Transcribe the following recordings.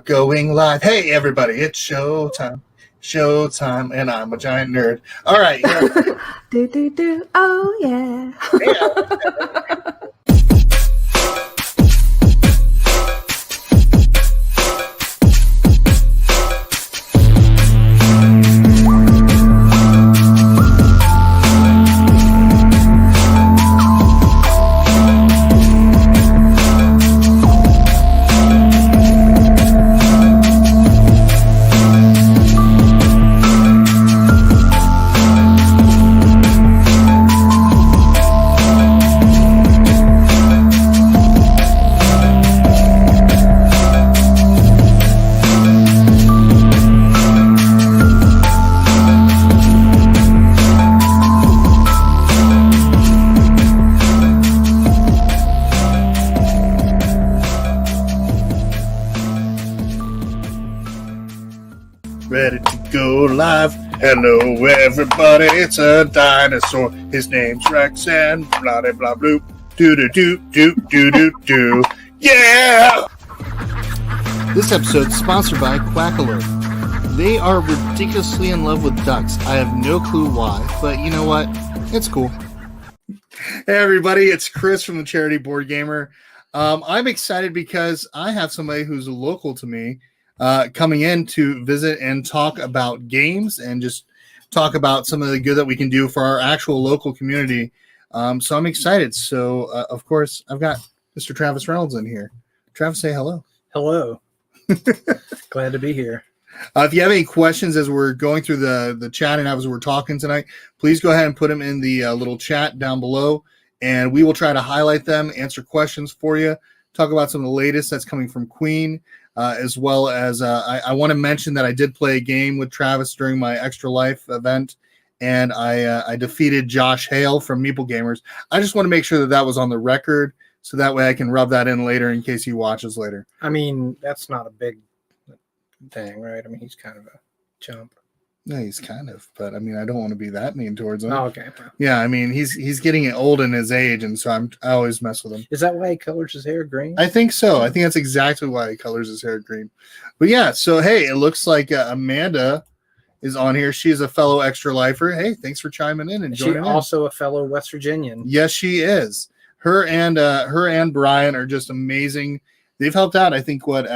Going live. Hey, everybody, it's showtime. Showtime, and I'm a giant nerd. All right. Do. Oh, yeah. Ready to go live. Hello, everybody. It's a dinosaur. His name's Rex and blah blah blah bloop. Do do do do do do do. Yeah! This episode is sponsored by Quack Alert. They are ridiculously in love with ducks. I have no clue why, but you know what? It's cool. Hey, everybody. It's Chris from the Charity Board Gamer. I'm excited because I have somebody who's local to me coming in to visit and talk about games and just talk about some of the good that we can do for our actual local community. So I'm excited. So, of course, I've got Mr. Travis Reynolds in here. Travis, say hello. Hello. Glad to be here. If you have any questions as we're going through the chat and as we're talking tonight, please go ahead and put them in the little chat down below, and we will try to highlight them, answer questions for you, talk about some of the latest that's coming from Queen. As well as I want to mention that I did play a game with Travis during my Extra Life event, and I defeated Josh Hale from Meeple Gamers. I just want to make sure that was on the record, so that way I can rub that in later in case he watches later. I mean, that's not a big thing, right? I mean, he's kind of a chump. Yeah, he's kind of, but I mean, I don't want to be that mean towards him. Oh, okay. Yeah, I mean, he's getting old in his age, and so I always mess with him. Is that why he colors his hair green? I think so. I think that's exactly why he colors his hair green. But yeah, so hey, it looks like Amanda is on here. She's a fellow Extra Lifer. Hey, thanks for chiming in and joining in. She's also a fellow West Virginian. Yes, she is. Her and Brian are just amazing. They've helped out, I think, what's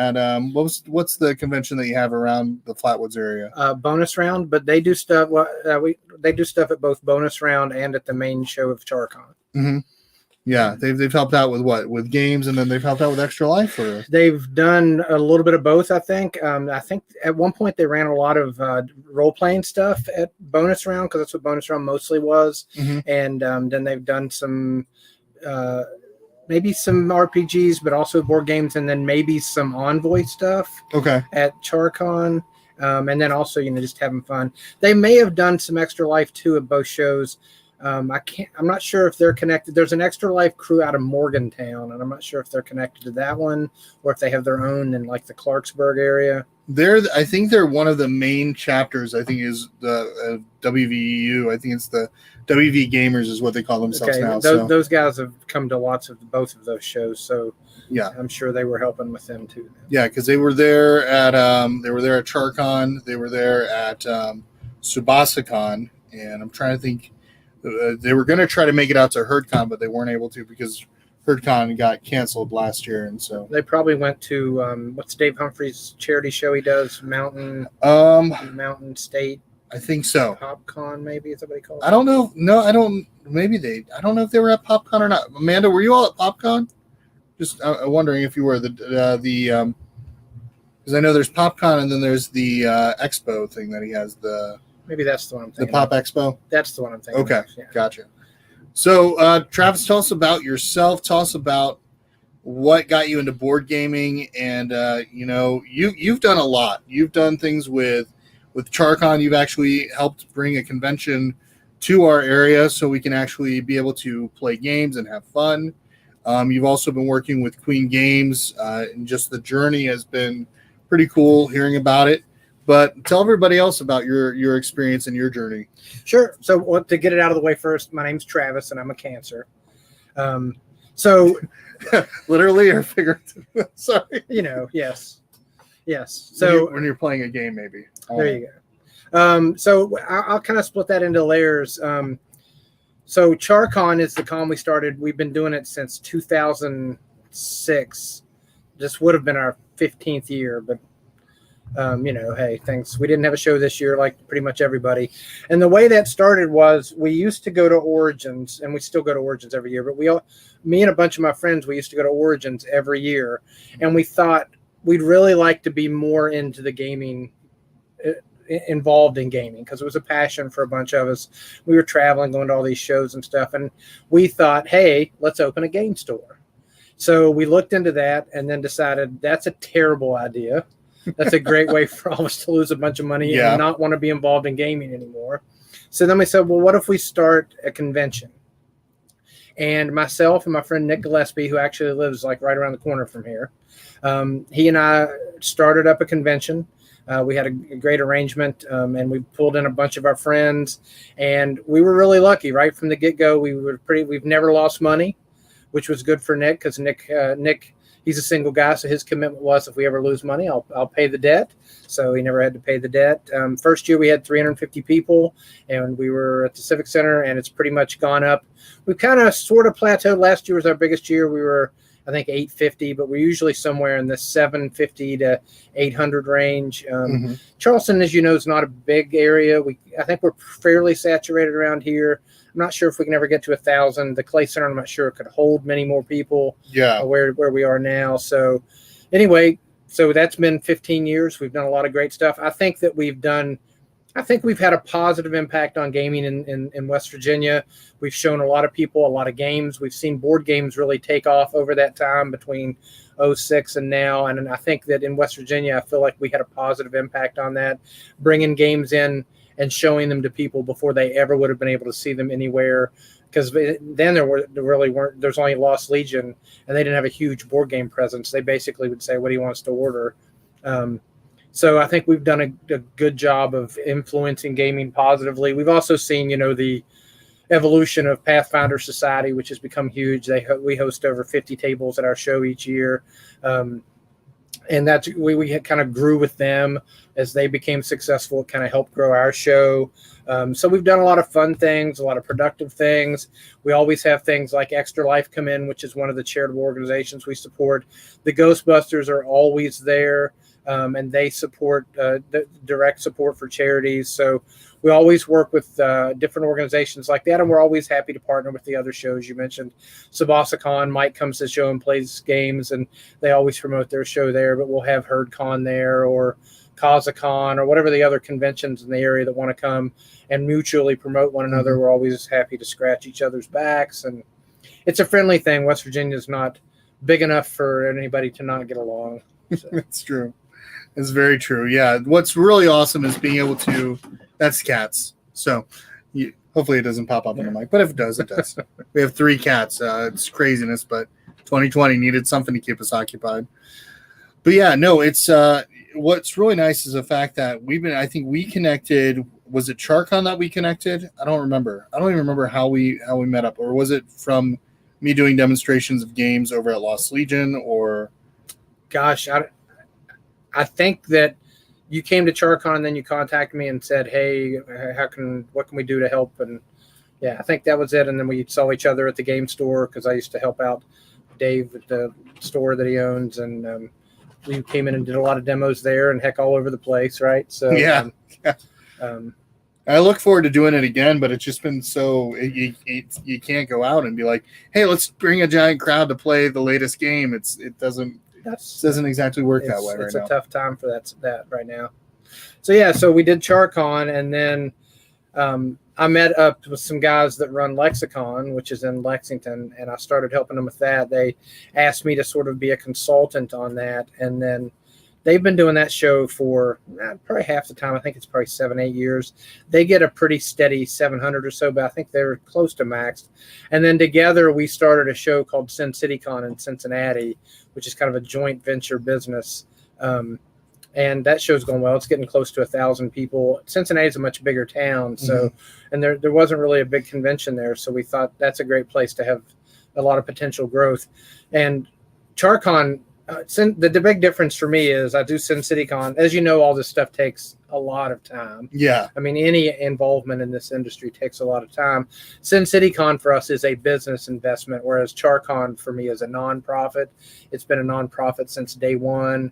the convention that you have around the Flatwoods area? Bonus Round, but they do stuff. They do stuff at both Bonus Round and at the main show of CharCon. Mm-hmm. Yeah, they've helped out with games, and then they've helped out with Extra Life. Or they've done a little bit of both. I think. I think at one point they ran a lot of role playing stuff at Bonus Round because that's what Bonus Round mostly was, mm-hmm. and then they've done some. Maybe some RPGs, but also board games, and then maybe some Envoy stuff. Okay. At CharCon, and then also just having fun. They may have done some Extra Life too at both shows. I'm not sure if they're connected. There's an Extra Life crew out of Morgantown, and I'm not sure if they're connected to that one or if they have their own in like the Clarksburg area. I think they're one of the main chapters. I think is the WVU. I think it's the WV Gamers is what they call themselves now. Those guys have come to both of those shows, so yeah, I'm sure they were helping with them too. Yeah, because they were there at CharCon. They were there at SubasaCon, and I'm trying to think. They were going to try to make it out to HerdCon, but they weren't able to because HerdCon got canceled last year, and so they probably went to what's Dave Humphrey's charity show he does, Mountain State. I think so. PopCon, maybe is that what he calls it? I don't know. No, I don't. Maybe I don't know if they were at PopCon or not. Amanda, were you all at PopCon? Just wondering if you were because I know there's PopCon and then there's the Expo thing that he has Maybe that's the one I'm thinking. The Pop Expo? That's the one I'm thinking. Okay, of, yeah. Gotcha. So, Travis, tell us about yourself. Tell us about what got you into board gaming. And, you've done a lot. You've done things with CharCon. You've actually helped bring a convention to our area so we can actually be able to play games and have fun. You've also been working with Queen Games, and just the journey has been pretty cool hearing about it. But tell everybody else about your experience and your journey. Sure. So to get it out of the way first, my name's Travis, and I'm a Cancer. So literally or figuratively? Sorry. Yes. Yes. So when you're playing a game, maybe. There you go. So I'll kind of split that into layers. So CharCon is the con we started. We've been doing it since 2006. This would have been our 15th year, but hey, thanks. We didn't have a show this year like pretty much everybody. And the way that started was we used to go to Origins, and we still go to Origins every year, but me and a bunch of my friends, we used to go to Origins every year, and we thought we'd really like to be more into the gaming, involved in gaming, because it was a passion for a bunch of us. We were traveling, going to all these shows and stuff, and we thought, hey, let's open a game store. So we looked into that and then decided that's a terrible idea. That's a great way for all of us to lose a bunch of money and not want to be involved in gaming anymore. So then we said, well, what if we start a convention? And myself and my friend Nick Gillespie, who actually lives like right around the corner from here, he and I started up a convention. We had a great arrangement, and we pulled in a bunch of our friends, and we were really lucky right from the get-go. We've never lost money, which was good for Nick, because Nick, he's a single guy, so his commitment was, if we ever lose money, I'll pay the debt. So he never had to pay the debt. First year we had 350 people, and we were at the Civic Center, and it's pretty much gone up. We kind of sort of plateaued. Last year was our biggest year. We were, I think, 850, but we're usually somewhere in the 750 to 800 range. Charleston, as you know, is not a big area. I think we're fairly saturated around here. I'm not sure if we can ever get to 1,000. The Clay Center, I'm not sure it could hold many more people. Where we are now. So anyway, so that's been 15 years. We've done a lot of great stuff. I think we've had a positive impact on gaming in West Virginia. We've shown a lot of people a lot of games. We've seen board games really take off over that time between 2006 and now. And I think that in West Virginia, I feel like we had a positive impact on that, bringing games in and showing them to people before they ever would have been able to see them anywhere. Because then there's only Lost Legion, and they didn't have a huge board game presence. They basically would say, what do you want us to order? So I think we've done a good job of influencing gaming positively. We've also seen, the evolution of Pathfinder Society, which has become huge. We host over 50 tables at our show each year. And that's we kind of grew with them as they became successful. It kind of helped grow our show. So we've done a lot of fun things, a lot of productive things. We always have things like Extra Life come in, which is one of the charitable organizations we support. The Ghostbusters are always there, and they support the direct support for charities. So we always work with different organizations like that, and we're always happy to partner with the other shows you mentioned. SabassaCon, Mike comes to the show and plays games, and they always promote their show there, but we'll have HerdCon there, or KazaCon, or whatever the other conventions in the area that want to come and mutually promote one another. We're always happy to scratch each other's backs, and it's a friendly thing. West Virginia is not big enough for anybody to not get along. So. That's true. It's very true. Yeah. What's really awesome is being able to. That's cats. So hopefully it doesn't pop up on the mic, but if it does, it does. We have 3 cats. It's craziness, but 2020 needed something to keep us occupied. But yeah, no, it's what's really nice is the fact that I think we connected. Was it CharCon that we connected? I don't remember. I don't even remember how we met up, or was it from me doing demonstrations of games over at Lost Legion, or? Gosh, I think that you came to CharCon and then you contacted me and said, hey, what can we do to help? And yeah, I think that was it. And then we saw each other at the game store, because I used to help out Dave at the store that he owns. And we came in and did a lot of demos there, and heck, all over the place. Right. So yeah. I look forward to doing it again, but it's just been so you can't go out and be like, hey, let's bring a giant crowd to play the latest game. It doesn't exactly work that way right now. It's a tough time for that right now. So yeah, so we did CharCon, and then I met up with some guys that run Lexicon, which is in Lexington, and I started helping them with that. They asked me to sort of be a consultant on that, and then they've been doing that show for probably half the time. I think it's probably 7-8 years. They get a pretty steady 700 or so, but I think they're close to maxed. And then together we started a show called Sin City Con in Cincinnati, which is kind of a joint venture business. And that show's going well. It's getting close to 1,000 people. Cincinnati is a much bigger town, so and there wasn't really a big convention there, so we thought that's a great place to have a lot of potential growth. And CharCon The big difference for me is I do Sin City Con. As you know, all this stuff takes a lot of time. Yeah. I mean, any involvement in this industry takes a lot of time. Sin City Con for us is a business investment, whereas CharCon for me is a nonprofit. It's been a nonprofit since day one.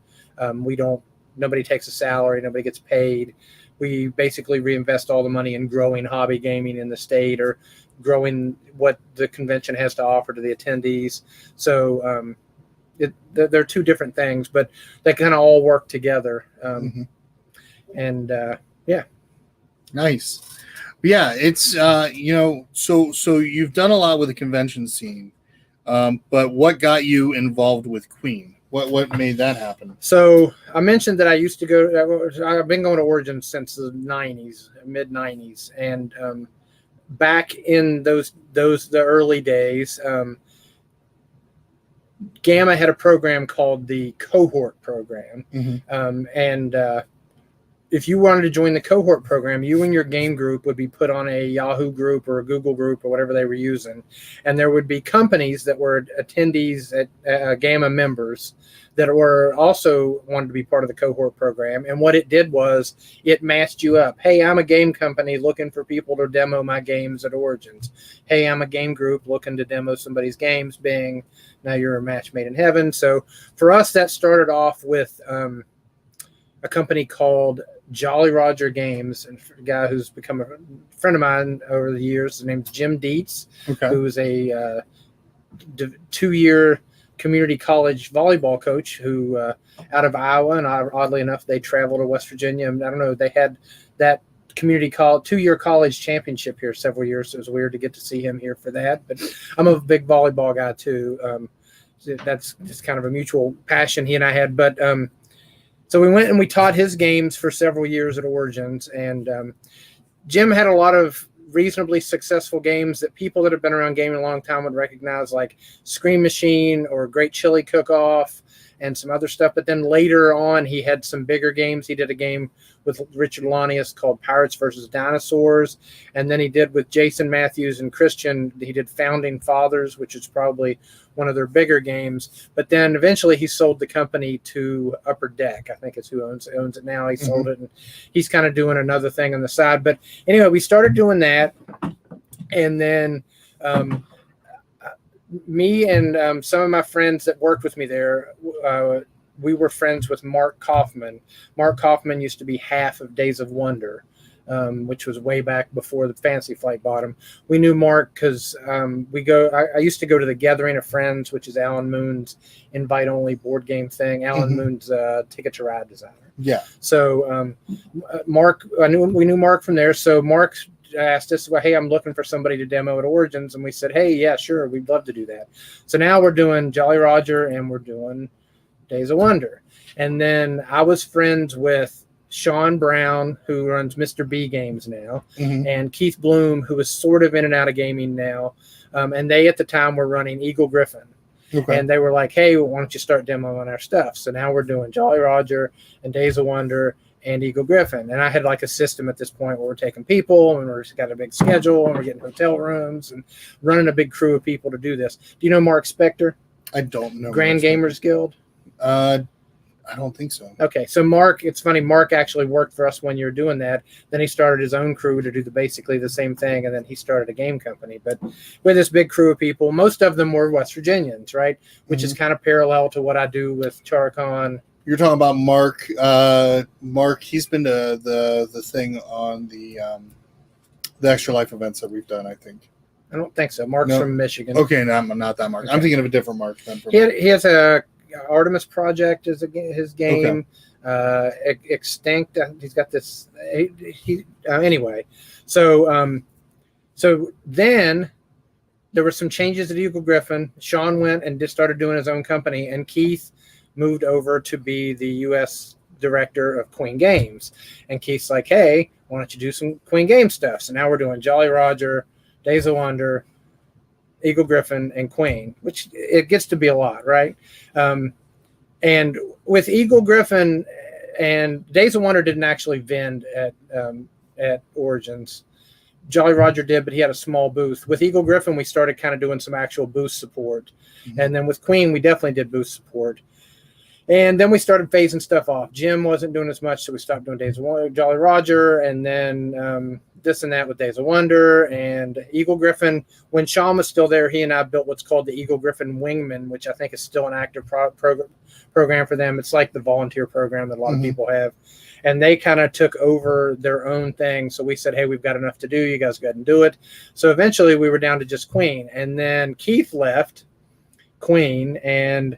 Nobody takes a salary, nobody gets paid. We basically reinvest all the money in growing hobby gaming in the state or growing what the convention has to offer to the attendees. So they're two different things, but they kind of all work together. And yeah. Nice. Yeah, it's so you've done a lot with the convention scene, but what got you involved with Queen? What made that happen? So I mentioned that I used to go. I've been going to Origins since the '90s, mid '90s, and back in the early days, Gamma had a program called the Cohort Program, and if you wanted to join the Cohort Program, you and your game group would be put on a Yahoo group or a Google group or whatever they were using, and there would be companies that were attendees at Gamma members that were also wanted to be part of the Cohort Program. And what it did was it matched you up. Hey, I'm a game company looking for people to demo my games at Origins. Hey, I'm a game group looking to demo somebody's games. Bing, now you're a match made in heaven. So for us, that started off with a company called Jolly Roger Games, and a guy who's become a friend of mine over the years. His name's Jim Dietz, who is a 2-year community college volleyball coach who out of Iowa, and oddly enough, they traveled to West Virginia. And I don't know, they had that community 2-year college championship here several years. So it was weird to get to see him here for that. But I'm a big volleyball guy too. That's just kind of a mutual passion he and I had. But so we went and we taught his games for several years at Origins, and Jim had a lot of reasonably successful games that people that have been around gaming a long time would recognize, like Scream Machine or Great Chili Cook-Off and some other stuff. But then later on, he had some bigger games. He did a game with Richard Lanius called Pirates versus Dinosaurs. And then he did with Jason Matthews and Christian, he did Founding Fathers, which is probably one of their bigger games. But then eventually he sold the company to Upper Deck. I think it's who owns it now. He sold it, and he's kind of doing another thing on the side. But anyway, we started doing that. And then me and some of my friends that worked with me there, we were friends with Mark Kaufman. Mark Kaufman used to be half of Days of Wonder, which was way back before the Fantasy Flight bought him. We knew Mark because I used to go to the Gathering of Friends, which is Alan Moon's invite-only board game thing. Alan Moon's Ticket to Ride designer. Yeah. So Mark, we knew Mark from there. So Mark asked us, well, hey, I'm looking for somebody to demo at Origins. And we said, hey, yeah, sure, we'd love to do that. So now we're doing Jolly Roger and we're doing Days of Wonder. And then I was friends with Sean Brown, who runs Mr. B Games now, and Keith Bloom, who is sort of in and out of gaming now. And they, at the time, were running Eagle Griffin. And they were like, hey, well, why don't you start demoing our stuff? So now we're doing Jolly Roger and Days of Wonder and Eagle Griffin. And I had like a system at this point where we're taking people and we've got a big schedule and we're getting hotel rooms and running a big crew of people to do this. Do you know Mark Spector? I don't know. Grand Gamers Guild? I don't think so. Okay, so Mark, it's funny, Mark actually worked for us when you were doing that. Then he started his own crew to do basically the same thing, and then he started a game company. But with this big crew of people, most of them were West Virginians, right? Which is kind of parallel to what I do with CharCon. You're talking about Mark. Mark, he's been to the thing on the Extra Life events that we've done, I think. I don't think so. Mark's from Michigan. Okay, no, I'm not that Mark. Okay. I'm thinking of a different Mark. He has a Artemis Project is his game. Okay. Extinct. He's got this. Anyway, so then there were some changes at Eagle Griffin. Sean went and just started doing his own company, and Keith moved over to be the U.S. director of Queen Games. And Keith's like, hey, why don't you do some Queen Game stuff? So now we're doing Jolly Roger, Days of Wonder, Eagle Griffin, and Queen, which it gets to be a lot, right? And with Eagle Griffin and Days of Wonder didn't actually vend at Origins. Jolly Roger did, but he had a small booth. With Eagle Griffin, we started kind of doing some actual booth support. And then with Queen, we definitely did booth support. And then we started phasing stuff off. Jim wasn't doing as much, so we stopped doing Days of Wonder, Jolly Roger, and then this and that with Days of Wonder and Eagle Griffin. When Sean was still there, he and I built what's called the Eagle Griffin Wingman, which I think is still an active program for them. It's like the volunteer program that a lot of people have. And they kind of took over their own thing. So we said, hey, we've got enough to do. You guys go ahead and do it. So eventually we were down to just Queen. And then Keith left Queen, and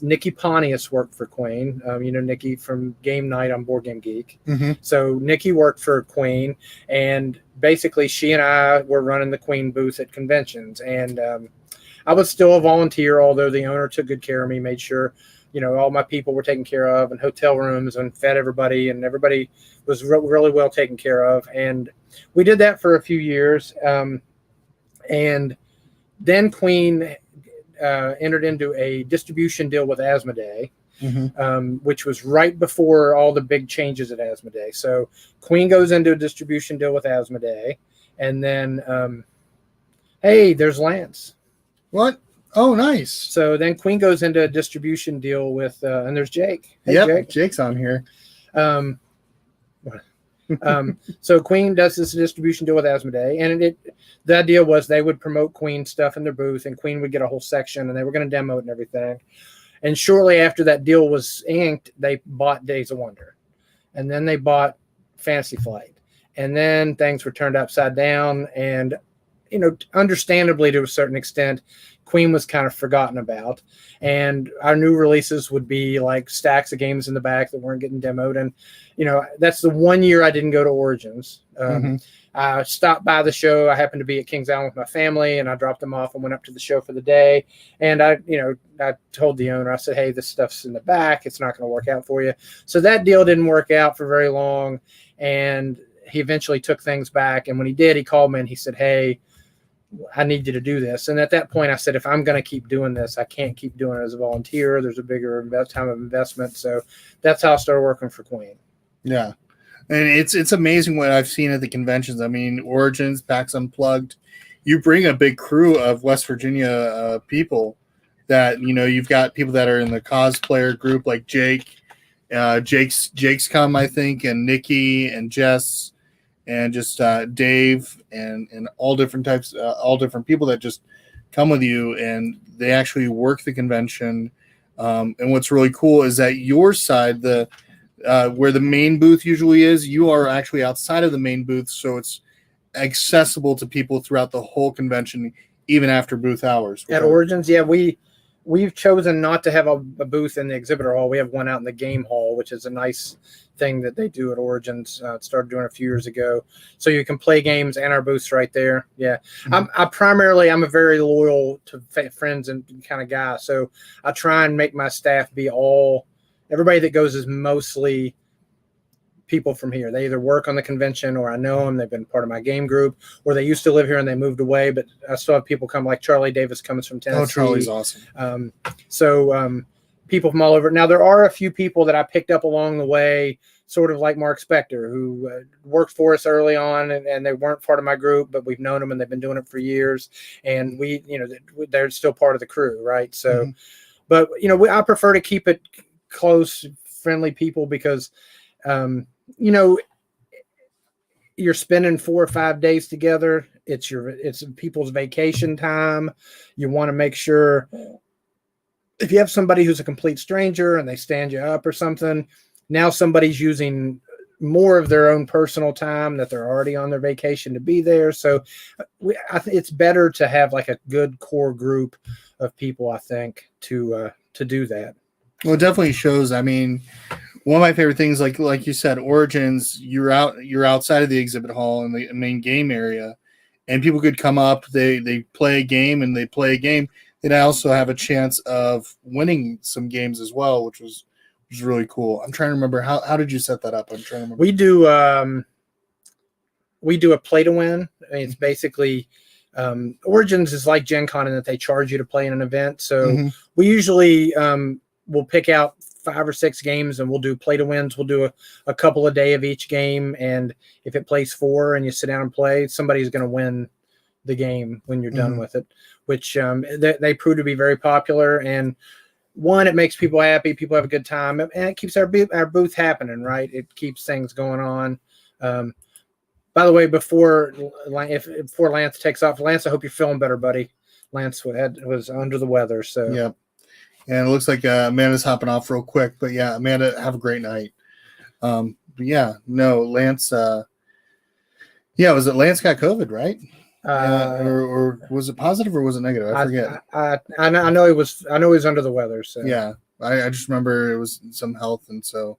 Nikki Pontius worked for Queen. You know, Nikki from Game Night on Board Game Geek. So Nikki worked for Queen, and basically she and I were running the Queen booth at conventions. And I was still a volunteer, although the owner took good care of me, made sure, you know, all my people were taken care of, and hotel rooms, and fed everybody, and everybody was really well taken care of. And we did that for a few years. And then Queen entered into a distribution deal with Asmodee, which was right before all the big changes at Asmodee. So Queen goes into a distribution deal with Asmodee, and then, hey, there's Lance. What? Oh, nice. So then Queen goes into a distribution deal with, and there's Jake. Hey, Jake. Jake's on here. So Queen does this distribution deal with Asmodee, and the idea was they would promote Queen stuff in their booth, and Queen would get a whole section, and they were going to demo it and everything. And shortly after that deal was inked, they bought Days of Wonder, and then they bought Fantasy Flight, and then things were turned upside down. And, you know, understandably to a certain extent, Queen was kind of forgotten about, and our new releases would be like stacks of games in the back that weren't getting demoed. And, you know, that's the one year I didn't go to Origins. I stopped by the show. I happened to be at Kings Island with my family, and I dropped them off and went up to the show for the day. And I told the owner, I said, hey, this stuff's in the back. It's not going to work out for you. So that deal didn't work out for very long. And he eventually took things back. And when he did, he called me and he said, hey, I need you to do this. And at that point I said, if I'm going to keep doing this, I can't keep doing it as a volunteer. There's a bigger time of investment. So that's how I started working for Queen. Yeah. And it's amazing what I've seen at the conventions. I mean, Origins, PAX Unplugged, you bring a big crew of West Virginia people that, you know, you've got people that are in the cosplayer group, like Jake's come, I think, and Nikki and Jess, and just Dave and all different types, all different people that just come with you, and they actually work the convention. And what's really cool is that your side, where the main booth usually is, you are actually outside of the main booth, so it's accessible to people throughout the whole convention, even after booth hours. At Origins, yeah, we've chosen not to have a booth in the exhibitor hall. We have one out in the game hall, which is a nice thing that they do at Origins. Started doing a few years ago, so you can play games and our booth's right there. Yeah, I'm a very loyal to friends and kind of guy, so I try and make my staff be everybody that goes is mostly people from here. They either work on the convention, or I know them, they've been part of my game group, or they used to live here and they moved away. But I still have people come, like Charlie Davis comes from Tennessee. Oh, Charlie's awesome. People from all over. Now, there are a few people that I picked up along the way, sort of like Mark Spector, who worked for us early on, and they weren't part of my group, but we've known them and they've been doing it for years. And they're still part of the crew, right? So, but, I prefer to keep it close, friendly people, because, you're spending 4 or 5 days together. It's people's vacation time. You want to make sure, if you have somebody who's a complete stranger and they stand you up or something, now somebody's using more of their own personal time that they're already on their vacation to be there. So I think it's better to have like a good core group of people, I think, to do that. Well, it definitely shows. I mean, one of my favorite things, like you said, Origins, you're outside of the exhibit hall in the main game area, and people could come up, they play a game, and they play a game. Then I also have a chance of winning some games as well, which was really cool. I'm trying to remember how did you set that up? I'm trying to remember. We do a play to win. I mean, it's basically Origins is like Gen Con in that they charge you to play in an event. So we usually we'll pick out 5 or 6 games, and we'll do play to wins. We'll do a couple a day of each game, and if it plays 4 and you sit down and play, somebody's going to win the game when you're done with it, which they prove to be very popular. And one, it makes people happy. People have a good time, and it keeps our booth happening, right? It keeps things going on. By the way, before Lance takes off, Lance, I hope you're feeling better, buddy. Lance was under the weather, so yeah. And it looks like Amanda's hopping off real quick, but yeah, Amanda, have a great night. But yeah, no, Lance. Was it Lance got COVID, right? Or was it positive or was it negative? I forget. I know he was. I know he was under the weather. So yeah, I just remember it was some health, and so.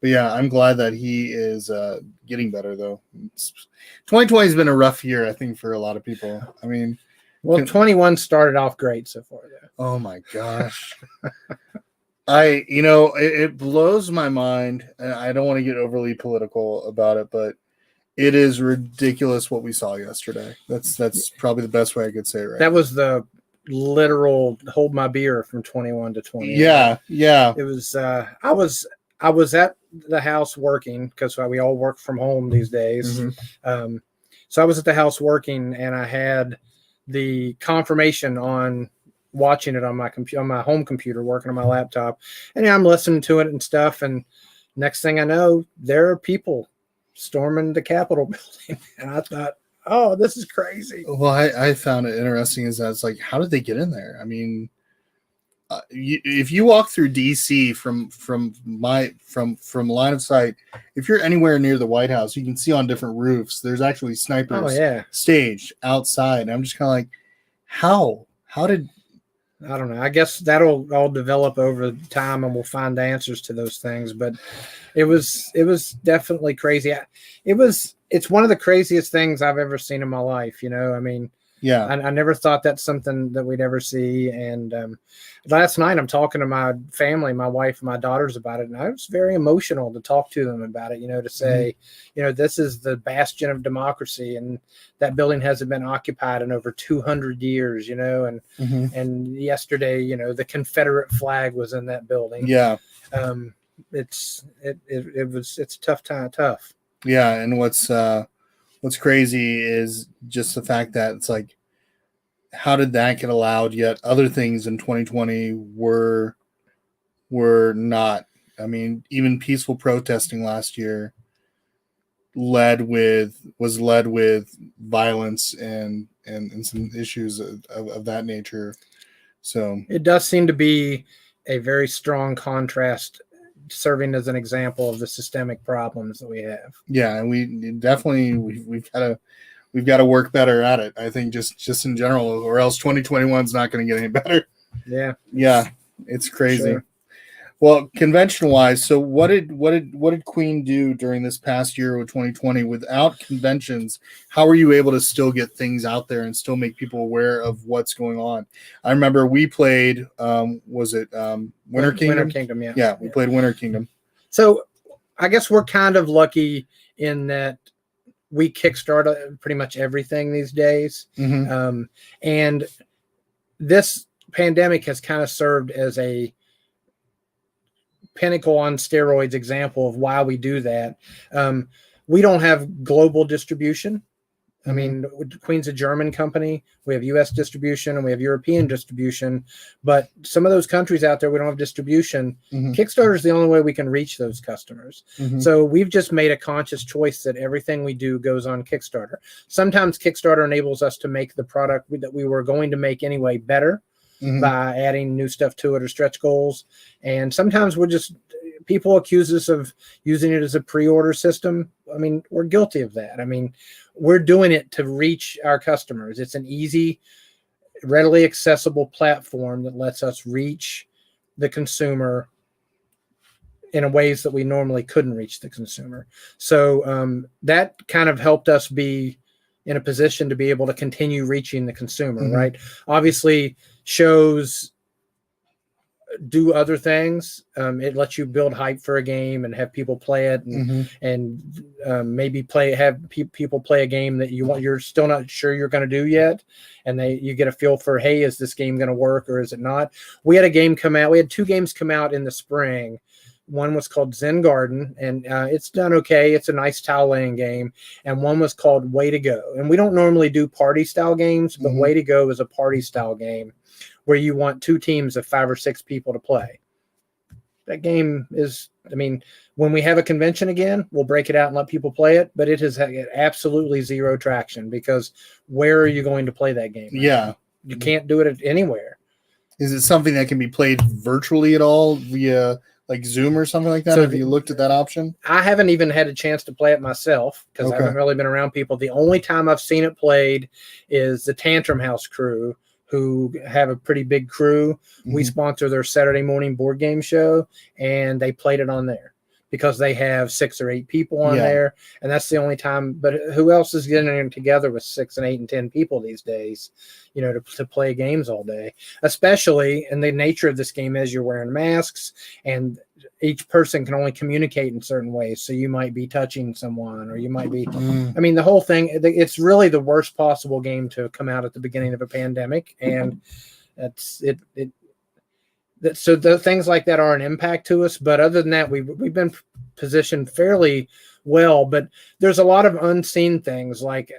But yeah, I'm glad that he is getting better though. 2020 has been a rough year, I think, for a lot of people. I mean, well, 21 started off great so far. Though. Oh my gosh. It blows my mind, and I don't want to get overly political about it, but it is ridiculous what we saw yesterday. That's probably the best way I could say it right. That was the literal hold my beer from 21 to 20. Yeah. It was I was at the house working because we all work from home these days. Mm-hmm. So I was at the house working, and I had the confirmation on watching it on my computer, on my home computer, working on my laptop, and I'm listening to it and stuff. And next thing I know, there are people storming the Capitol building, and I thought, "Oh, this is crazy." Well, I found it interesting is that it's like, how did they get in there? I mean, if you walk through DC from line of sight, if you're anywhere near the White House, you can see on different roofs there's actually snipers staged outside. And I'm just kind of like, how did I don't know. I guess that'll all develop over time, and we'll find answers to those things. But it was definitely crazy. It's one of the craziest things I've ever seen in my life. I mean, yeah, I never thought that's something that we'd ever see. And last night I'm talking to my family, my wife and my daughters about it. And I was very emotional to talk to them about it, to say, this is the bastion of democracy. And that building hasn't been occupied in over 200 years, and yesterday, the Confederate flag was in that building. Yeah. It's a tough time. Tough. Yeah. And what's crazy is just the fact that it's like, how did that get allowed? Yet other things in 2020 were not. I mean, even peaceful protesting last year was led with violence and some issues of that nature. So it does seem to be a very strong contrast, serving as an example of the systemic problems that we have. Yeah, and we've got to work better at it. I think just in general, or else 2021 is not going to get any better. Yeah, it's crazy. Sure. Well, convention wise, so what did Queen do during this past year of 2020 without conventions? How were you able to still get things out there and still make people aware of what's going on? I remember we played, was it Winter Kingdom? Winter Kingdom, yeah. Yeah, we played Winter Kingdom. So I guess we're kind of lucky in that we kickstart pretty much everything these days. Mm-hmm. And this pandemic has kind of served as a pinnacle on steroids example of why we do that. We don't have global distribution. I mean, Queen's a German company. We have U.S. distribution and we have European distribution. But some of those countries out there, we don't have distribution. Mm-hmm. Kickstarter is the only way we can reach those customers. Mm-hmm. So we've just made a conscious choice that everything we do goes on Kickstarter. Sometimes Kickstarter enables us to make the product that we were going to make anyway better by adding new stuff to it or stretch goals. And sometimes people accuse us of using it as a pre-order system. I mean, we're guilty of that. I mean, we're doing it to reach our customers. It's an easy, readily accessible platform that lets us reach the consumer in ways that we normally couldn't reach the consumer. So that kind of helped us be in a position to be able to continue reaching the consumer, right? Obviously, shows do other things. It lets you build hype for a game and have people play it, and maybe have people play a game that you're still not sure you're going to do yet, and you get a feel for, hey, is this game going to work or is it not? We had two games come out in the spring. One was called Zen Garden, and it's done okay. It's a nice tile laying game. And one was called Way to Go. And we don't normally do party style games, but Way to Go is a party style game where you want 2 teams of 5 or 6 people to play. That game is, I mean, when we have a convention again, we'll break it out and let people play it, but it has had absolutely zero traction because where are you going to play that game? Yeah. You can't do it anywhere. Is it something that can be played virtually at all via like Zoom or something like that? So Have you looked at that option? I haven't even had a chance to play it myself because I Okay. haven't really been around people. The only time I've seen it played is the Tantrum House crew, who have a pretty big crew. We Mhm. sponsor their Saturday morning board game show, and they played it on there because they have 6 or 8 people on Yeah. there, and that's the only time. But who else is getting together with 6 and 8 and 10 people these days, to play games all day? Especially, and the nature of this game is you're wearing masks, and each person can only communicate in certain ways. So you might be touching someone, or you might be. I mean, the whole thing. It's really the worst possible game to come out at the beginning of a pandemic, and that's it. So the things like that are an impact to us, but other than that, we've been positioned fairly well. But there's a lot of unseen things like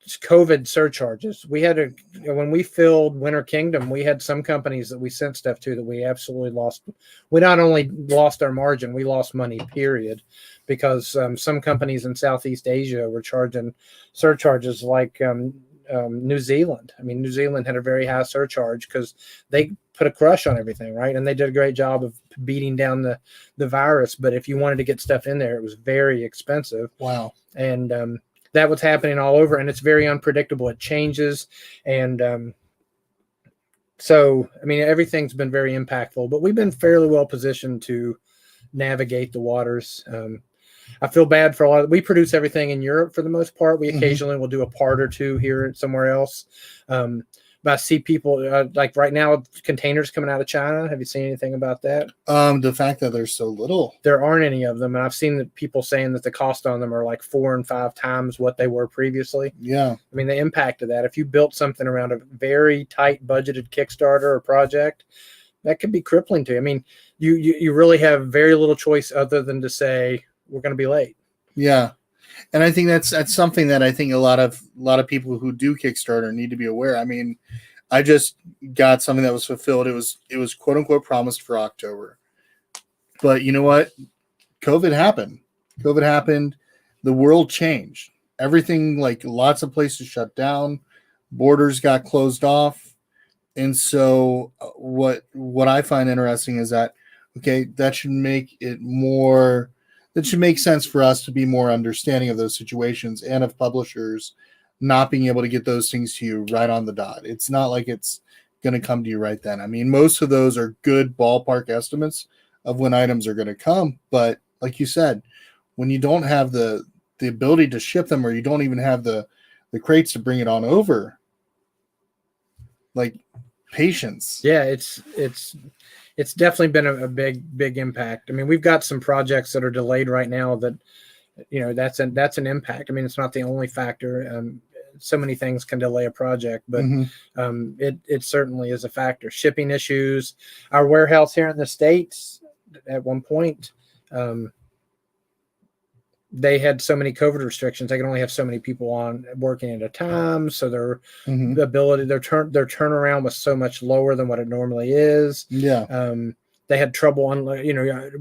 COVID surcharges. We had when we filled Winter Kingdom, we had some companies that we sent stuff to that we absolutely lost. We not only lost our margin, we lost money, period, because some companies in Southeast Asia were charging surcharges like New Zealand. I mean, New Zealand had a very high surcharge because they put a crush on everything, right? And they did a great job of beating down the virus. But if you wanted to get stuff in there, it was very expensive. Wow. And that was happening all over, and it's very unpredictable. It changes. And so, I mean, everything's been very impactful, but we've been fairly well positioned to navigate the waters. I feel bad for a lot. We produce everything in Europe for the most part. We occasionally will do a part or two here somewhere else. But I see people like right now, containers coming out of China. Have you seen anything about that? The fact that there's so little. There aren't any of them, and I've seen that people saying that the cost on them are like 4 and 5 times what they were previously. Yeah. I mean, the impact of that. If you built something around a very tight budgeted Kickstarter or project, that could be crippling to you. I mean, you really have very little choice other than to say we're going to be late. Yeah. And I think that's something that I think a lot of people who do Kickstarter need to be aware. I mean, I just got something that was fulfilled. It was quote unquote promised for October. But you know what? COVID happened. The world changed. Everything, like lots of places shut down, borders got closed off. And so what I find interesting is that, okay, that should make sense for us to be more understanding of those situations and of publishers not being able to get those things to you right on the dot. It's not like it's going to come to you right then. I mean, most of those are good ballpark estimates of when items are going to come. But like you said, when you don't have the ability to ship them, or you don't even have the crates to bring it on over, like, patience. Yeah, it's definitely been a big impact. I mean, we've got some projects that are delayed right now that, that's an impact. I mean, it's not the only factor. So many things can delay a project, but it certainly is a factor. Shipping issues. Our warehouse here in the States, at one point, they had so many COVID restrictions. They can only have so many people on working at a time. So their ability, their turnaround was so much lower than what it normally is. Yeah. They had trouble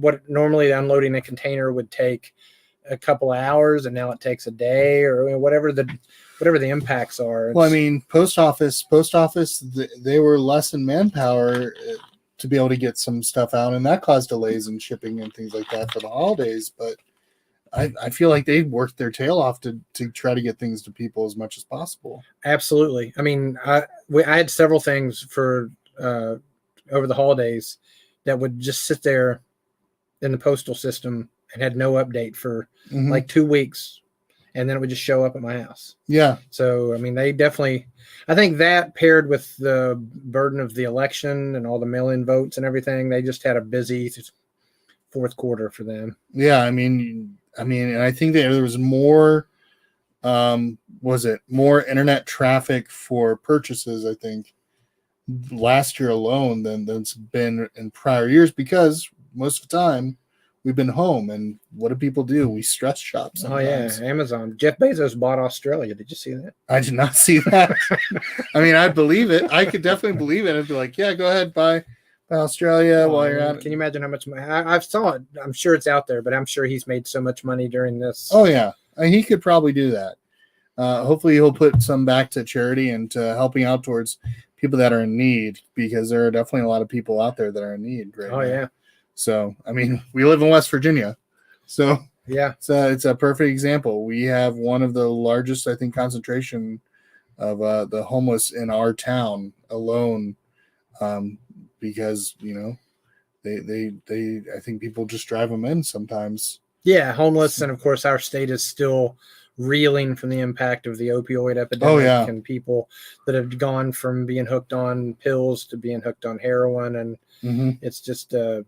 what normally unloading a container would take a couple of hours, and now it takes a day, or whatever the impacts are. Well, I mean, post office, they were less in manpower to be able to get some stuff out, and that caused delays in shipping and things like that for the holidays. But I feel like they worked their tail off to try to get things to people as much as possible. Absolutely. I mean, I had several things for over the holidays that would just sit there in the postal system and had no update for like 2 weeks, and then it would just show up at my house. Yeah. So, I mean, they definitely, I think that paired with the burden of the election and all the mail-in votes and everything, they just had a busy fourth quarter for them. Yeah. I mean, and I think that there was more, more internet traffic for purchases, I think, last year alone than that's been in prior years, because most of the time we've been home, and what do people do? We stress shop sometimes. Oh yeah, Amazon. Jeff Bezos bought Australia. Did you see that? I did not see that. I mean, I believe it. I could definitely believe it. I'd be like, yeah, go ahead, buy Australia while you're out. Can you imagine how much money? I've saw it. I'm sure it's out there, but I'm sure he's made so much money during this. Oh yeah, he could probably do that. Hopefully, he'll put some back to charity and to helping out towards people that are in need, because there are definitely a lot of people out there that are in need. Right now. Yeah. So, I mean, we live in West Virginia, so yeah, it's a perfect example. We have one of the largest, I think, concentration of the homeless in our town alone, because they I think people just drive them in sometimes. Yeah, homeless, and of course, our state is still reeling from the impact of the opioid epidemic. Oh, yeah. And people that have gone from being hooked on pills to being hooked on heroin, and it's just a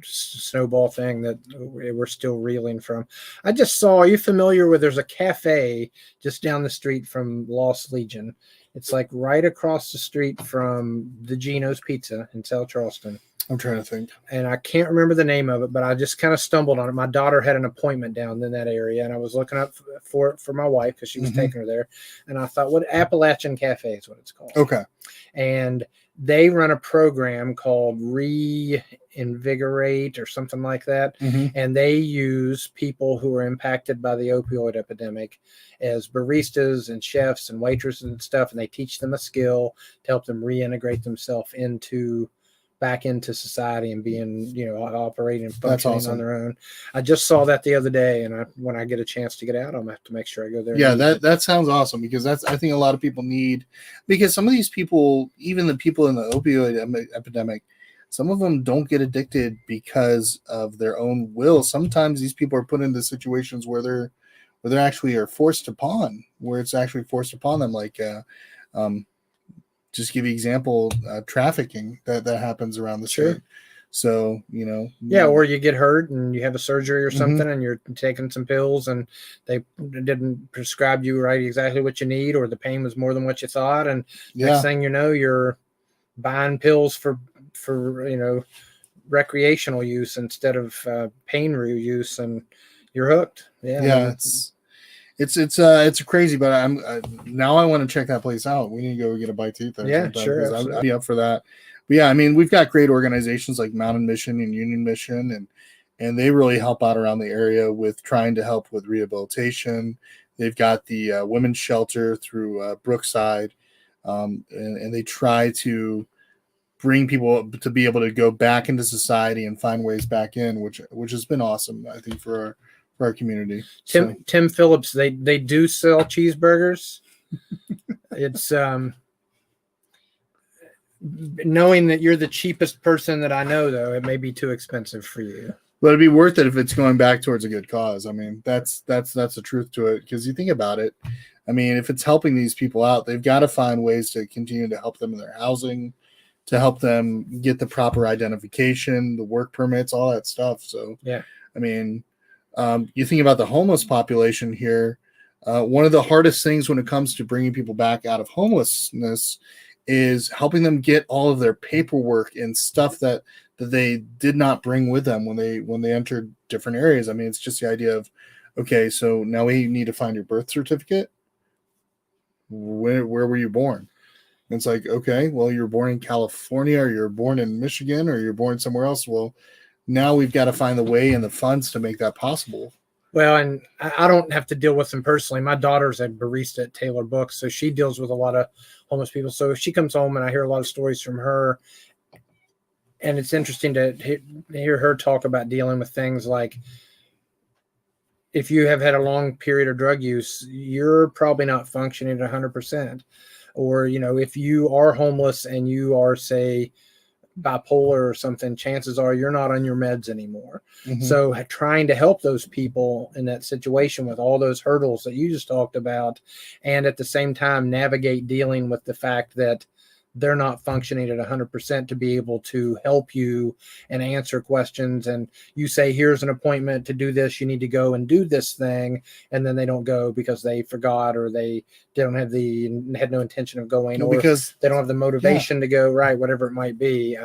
snowball thing that we're still reeling from. I just saw, are you familiar with, there's a cafe just down the street from Lost Legion. It's like right across the street from the Geno's Pizza in South Charleston. I'm trying to think. And I can't remember the name of it, but I just kind of stumbled on it. My daughter had an appointment down in that area, and I was looking up for it for my wife because she was taking her there. And I thought, what Appalachian Cafe is what it's called. Okay. And they run a program called Reinvigorate or something like that. And they use people who are impacted by the opioid epidemic as baristas and chefs and waitresses and stuff. And they teach them a skill to help them reintegrate themselves back into society and being, operating and functioning on their own. I just saw that the other day, and when I get a chance to get out, I'm gonna have to make sure I go there. Yeah, that sounds awesome, because I think a lot of people need, because some of these people, even the people in the opioid epidemic, some of them don't get addicted because of their own will. Sometimes these people are put into situations where they're actually are forced upon, where it's actually forced upon them, like just give you example, trafficking that happens around the state. So, or you get hurt and you have a surgery or something, and you're taking some pills and they didn't prescribe you right exactly what you need, or the pain was more than what you thought. And next thing you know, you're buying pills for recreational use instead of pain use, and you're hooked. It's crazy, but now I want to check that place out. We need to go get a bite to eat there. Yeah, sure. I'd be up for that. But yeah, I mean, we've got great organizations like Mountain Mission and Union Mission, and they really help out around the area with trying to help with rehabilitation. They've got the women's shelter through Brookside, and they try to bring people to be able to go back into society and find ways back in, which has been awesome, I think, for our community. Tim Phillips, they do sell cheeseburgers. It's knowing that you're the cheapest person that I know, though, it may be too expensive for you. But it'd be worth it if it's going back towards a good cause. I mean, that's the truth to it, because you think about it. I mean, if it's helping these people out, they've got to find ways to continue to help them in their housing, to help them get the proper identification, the work permits, all that stuff. So, yeah, I mean, you think about the homeless population here. One of the hardest things when it comes to bringing people back out of homelessness is helping them get all of their paperwork and stuff that they did not bring with them when they entered different areas. I mean, it's just the idea of, okay, so now we need to find your birth certificate. Where were you born? And it's like, okay, well, you're born in California, or you're born in Michigan, or you're born somewhere else. Well, now we've got to find the way and the funds to make that possible. Well, and I don't have to deal with them personally. My daughter's a barista at Taylor Books, so she deals with a lot of homeless people. So if she comes home and I hear a lot of stories from her, and it's interesting to hear her talk about dealing with things like, if you have had a long period of drug use, you're probably not functioning at 100%. Or, if you are homeless and you are, say, bipolar or something, chances are you're not on your meds anymore. So trying to help those people in that situation with all those hurdles that you just talked about, and at the same time navigate dealing with the fact that they're not functioning at 100% to be able to help you and answer questions. And you say, here's an appointment to do this, you need to go and do this thing. And then they don't go because they forgot, or they don't have had no intention of going, or because they don't have the motivation to go, right, whatever it might be.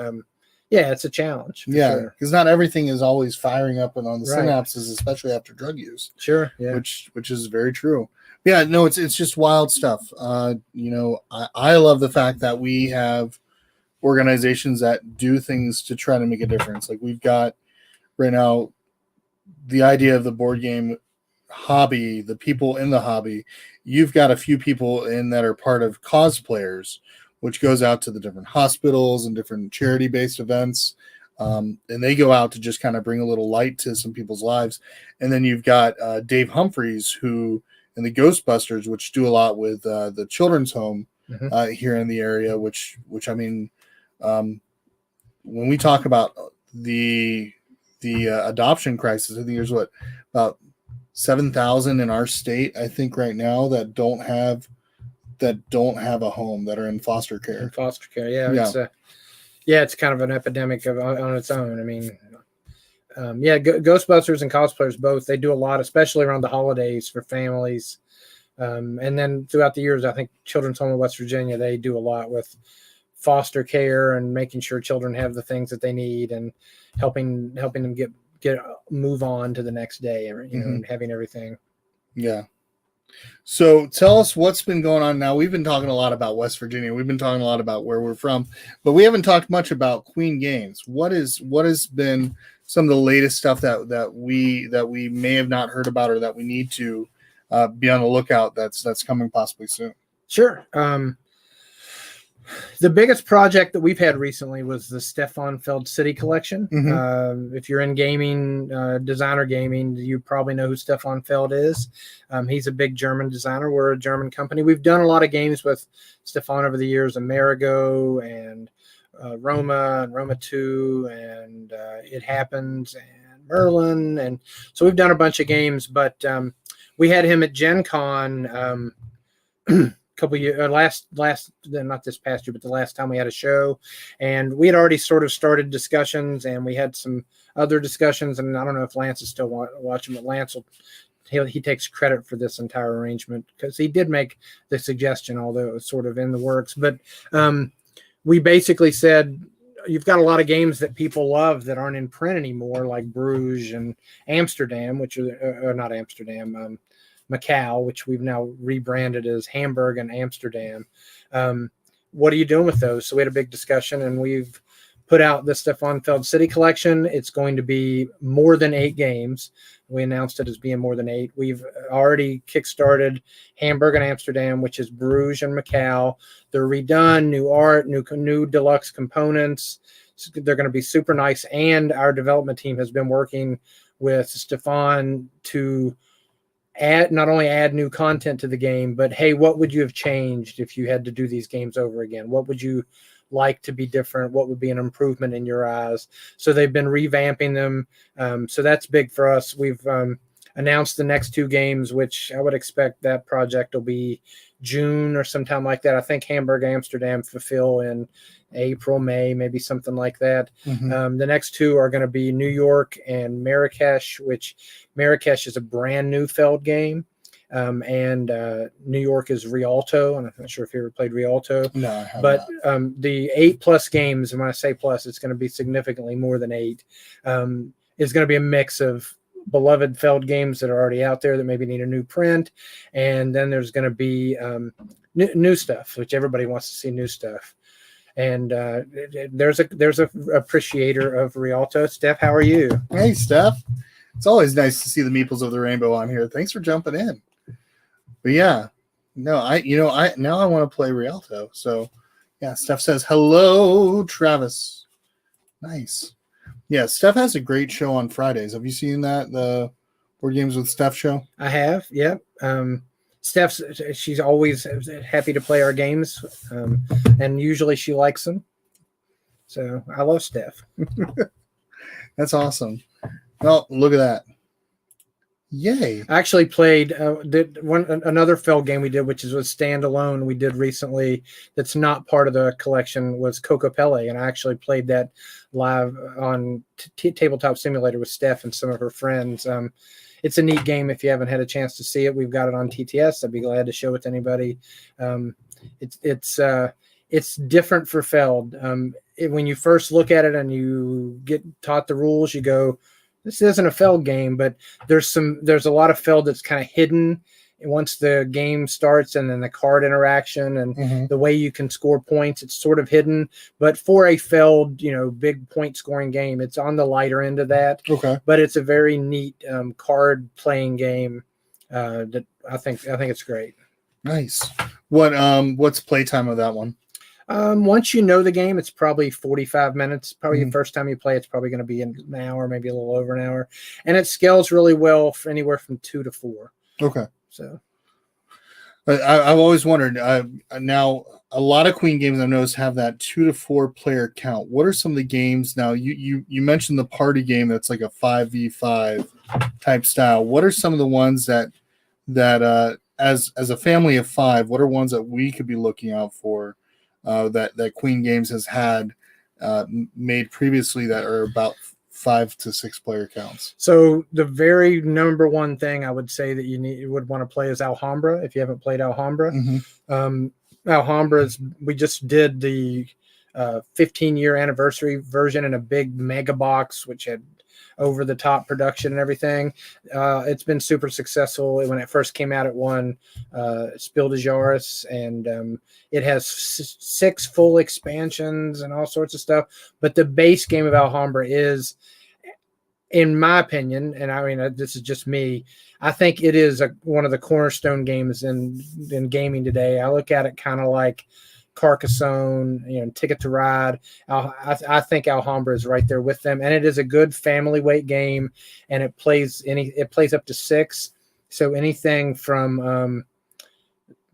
Yeah, it's a challenge. For Yeah, sure. because not everything is always firing up and on the Right. synapses, especially after drug use. Sure. Yeah. Which is very true. Yeah, no, it's just wild stuff. I love the fact that we have organizations that do things to try to make a difference. Like we've got right now the idea of the board game hobby, the people in the hobby. You've got a few people in that are part of cosplayers, which goes out to the different hospitals and different charity-based events. And they go out to just kind of bring a little light to some people's lives. And then you've got Dave Humphreys, who and the Ghostbusters, which do a lot with the children's home here in the area. Which I mean, when we talk about the adoption crisis, I think there's about 7,000 in our state, I think right now that don't have a home, that are in foster care. It's kind of an epidemic on its own. I mean, Ghostbusters and cosplayers both, they do a lot, especially around the holidays for families. And then throughout the years, I think Children's Home of West Virginia, they do a lot with foster care and making sure children have the things that they need and helping them get move on to the next day, and having everything. Yeah. So tell us what's been going on now. We've been talking a lot about West Virginia. We've been talking a lot about where we're from, but we haven't talked much about Queen Games. What has been some of the latest stuff that we may have not heard about, or that we need to be on the lookout that's coming possibly soon? Sure. The biggest project that we've had recently was the Stefan Feld City Collection. If you're in gaming, designer gaming, you probably know who Stefan Feld is. He's a big German designer. We're a German company. We've done a lot of games with Stefan over the years, Amerigo and Roma and Roma 2 and It Happens and Merlin. And so we've done a bunch of games, but we had him at Gen Con couple years, not this past year, but the last time we had a show, and we had already sort of started discussions, and we had some other discussions, and I don't know if Lance is still watching, but Lance he takes credit for this entire arrangement because he did make the suggestion, although it was sort of in the works. But we basically said, you've got a lot of games that people love that aren't in print anymore, like Bruges and Amsterdam, which are not Amsterdam, Macau, which we've now rebranded as Hamburg and Amsterdam. What are you doing with those? So we had a big discussion, and we've put out the Stefan Feld City Collection. It's going to be more than 8 games. We announced it as being more than 8. We've already kickstarted Hamburg and Amsterdam, which is Bruges and Macau. They're redone, new art, new deluxe components. They're going to be super nice. And our development team has been working with Stefan to not only add new content to the game, but hey, what would you have changed if you had to do these games over again? What would you like to be different? What would be an improvement in your eyes? So they've been revamping them. So that's big for us. We've announced the next 2 games, which I would expect that project will be June or sometime like that. I think Hamburg, Amsterdam fulfill in April, May, maybe something like that. The next 2 are going to be New York and Marrakesh, which Marrakesh is a brand new Feld game. And New York is Rialto. And I'm not sure if you ever played Rialto. No, I have but not. The 8+ games, and when I say plus, it's going to be significantly more than 8, is going to be a mix of beloved Feld games that are already out there that maybe need a new print. And then there's going to be new stuff, which everybody wants to see new stuff. And there's a appreciator of Rialto. Steph, how are you? Hey, Steph. It's always nice to see the Meeples of the Rainbow on here. Thanks for jumping in. But yeah, no, I want to play Rialto. So yeah, Steph says hello, Travis. Nice. Yeah, Steph has a great show on Fridays. Have you seen that, the Board Games with Steph show? I have. Yep. She's always happy to play our games, and usually she likes them. So I love Steph. That's awesome. Well, look at that. Yay. I actually played another Feld game we did, which is a standalone we did recently that's not part of the collection, was Coco Pele, and I actually played that live on Tabletop Simulator with Steph and some of her friends. It's a neat game if you haven't had a chance to see it. We've got it on TTS. I'd be glad to show it to anybody. It's different for Feld. when you first look at it and you get taught the rules, you go, this isn't a Feld game, but there's a lot of Feld that's kind of hidden once the game starts, and then the card interaction and the way you can score points, it's sort of hidden. But for a Feld, big point scoring game, it's on the lighter end of that. Okay. But it's a very neat card playing game that I think it's great. Nice. What's playtime of that one? Once you know the game, it's probably 45 minutes. Probably the first time you play, it's probably going to be an hour, maybe a little over an hour. And it scales really well for anywhere from 2 to 4. Okay. So I've always wondered, now a lot of Queen games I've noticed have that 2 to 4 player count. What are some of the games now? You mentioned the party game that's like a 5v5 type style. What are some of the ones that as a family of 5, what are ones that we could be looking out for that Queen Games has had made previously that are about 5 to 6 player counts? So the very number one thing I would say that you would want to play is Alhambra. If you haven't played Alhambra, Alhambra we just did the 15-year anniversary version in a big mega box, which had over the top production and everything. It's been super successful. When it first came out, it won Spiel des Jahres, and it has 6 full expansions and all sorts of stuff. But the base game of Alhambra is, in my opinion, and I mean, this is just me, I think it is one of the cornerstone games in gaming today. I look at it kind of like Carcassonne, Ticket to Ride. I think Alhambra is right there with them, and it is a good family weight game, and it plays up to 6. So anything from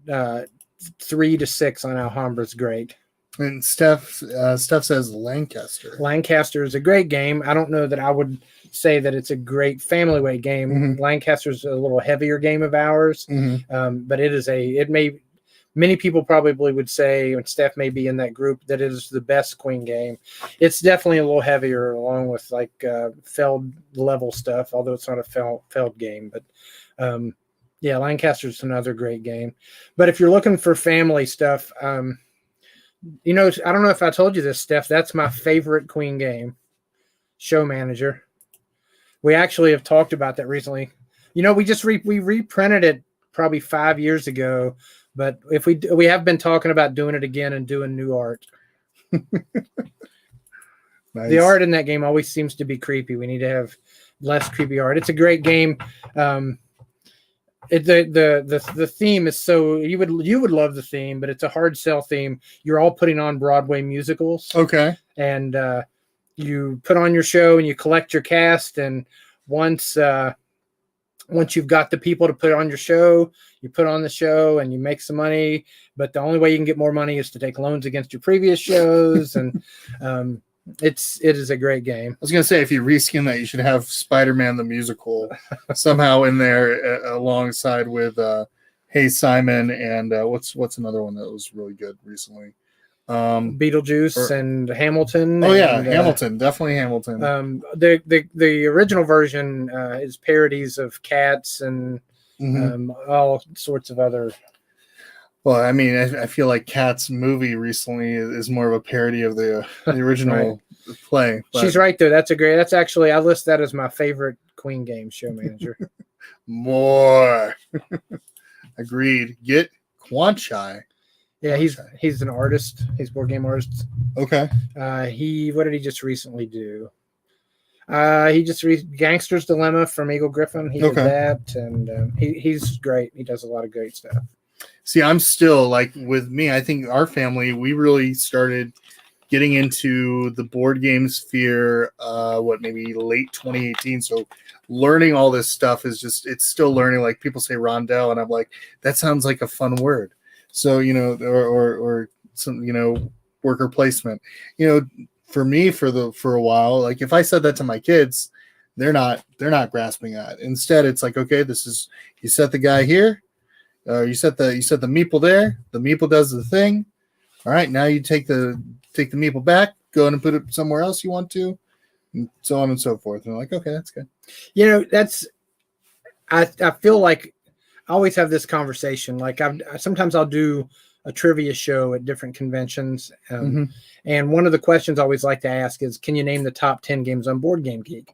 3 to 6 on Alhambra is great. And Steph says Lancaster. Lancaster is a great game. I don't know that I would say that it's a great family weight game. Lancaster's a little heavier game of ours, but many people probably would say, and Steph may be in that group, that it is the best Queen game. It's definitely a little heavier, along with like Feld level stuff, although it's not a Feld game. But Lancaster's another great game. But if you're looking for family stuff, I don't know if I told you this, Steph, that's my favorite Queen game, Show Manager. We actually have talked about that recently. We reprinted it probably 5 years ago, but if we have been talking about doing it again and doing new art. Nice. The art in that game always seems to be creepy. We need to have less creepy art. It's a great game. The theme is so you would love the theme, but it's a hard sell theme. You're all putting on Broadway musicals. Okay. And you put on your show and you collect your cast, and once you've got the people to put on your show, you put on the show and you make some money. But the only way you can get more money is to take loans against your previous shows. And it is a great game. I was going to say, if you reskin that, you should have Spider-Man the musical somehow in there alongside with Hey Simon and what's another one that was really good recently? Beetlejuice and Hamilton. Oh yeah, Hamilton, definitely Hamilton. The original version is parodies of Cats and all sorts of other. Well, I mean, I feel like Cats movie recently is more of a parody of the original play. But she's right though. That's actually, I list that as my favorite Queen game, Show Manager. More. Agreed. Get Quanchai. Yeah, he's an artist. He's a board game artist. Okay. What did he just recently do? He just Gangster's Dilemma from Eagle Griffin. He did that, and he's great. He does a lot of great stuff. See, I'm still like with me. I think our family, we really started getting into the board game sphere. Maybe late 2018. So learning all this stuff it's still learning. Like people say rondel, and I'm like, that sounds like a fun word. So, or some, worker placement, for me, for a while, like if I said that to my kids, they're not grasping that. Instead, it's like, okay, you set the guy here, you set the meeple there, the meeple does the thing. All right. Now you take the meeple back, go in and put it somewhere else you want to, and so on and so forth. And I'm like, okay, that's good. I feel like I always have this conversation. Like sometimes I'll do a trivia show at different conventions. And one of the questions I always like to ask is, can you name the top 10 games on Board Game Geek?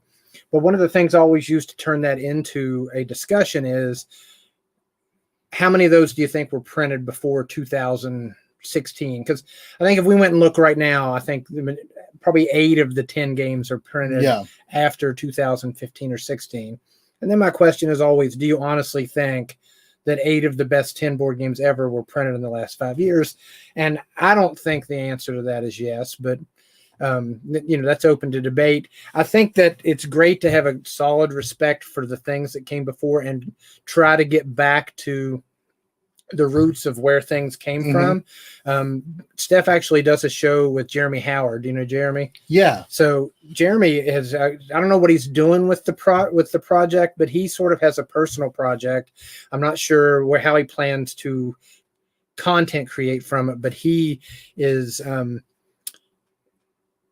But one of the things I always use to turn that into a discussion is, how many of those do you think were printed before 2016? Because I think if we went and look right now, I think probably 8 of the 10 games are printed after 2015 or 16. And then my question is always, do you honestly think that 8 of the best 10 board games ever were printed in the last 5 years? And I don't think the answer to that is yes, but that's open to debate. I think that it's great to have a solid respect for the things that came before and try to get back to the roots of where things came from. Steph actually does a show with Jeremy Howard. Do you know Jeremy? Yeah. So Jeremy has, I don't know what he's doing with the project, but he sort of has a personal project. I'm not sure how he plans to content create from it, but he is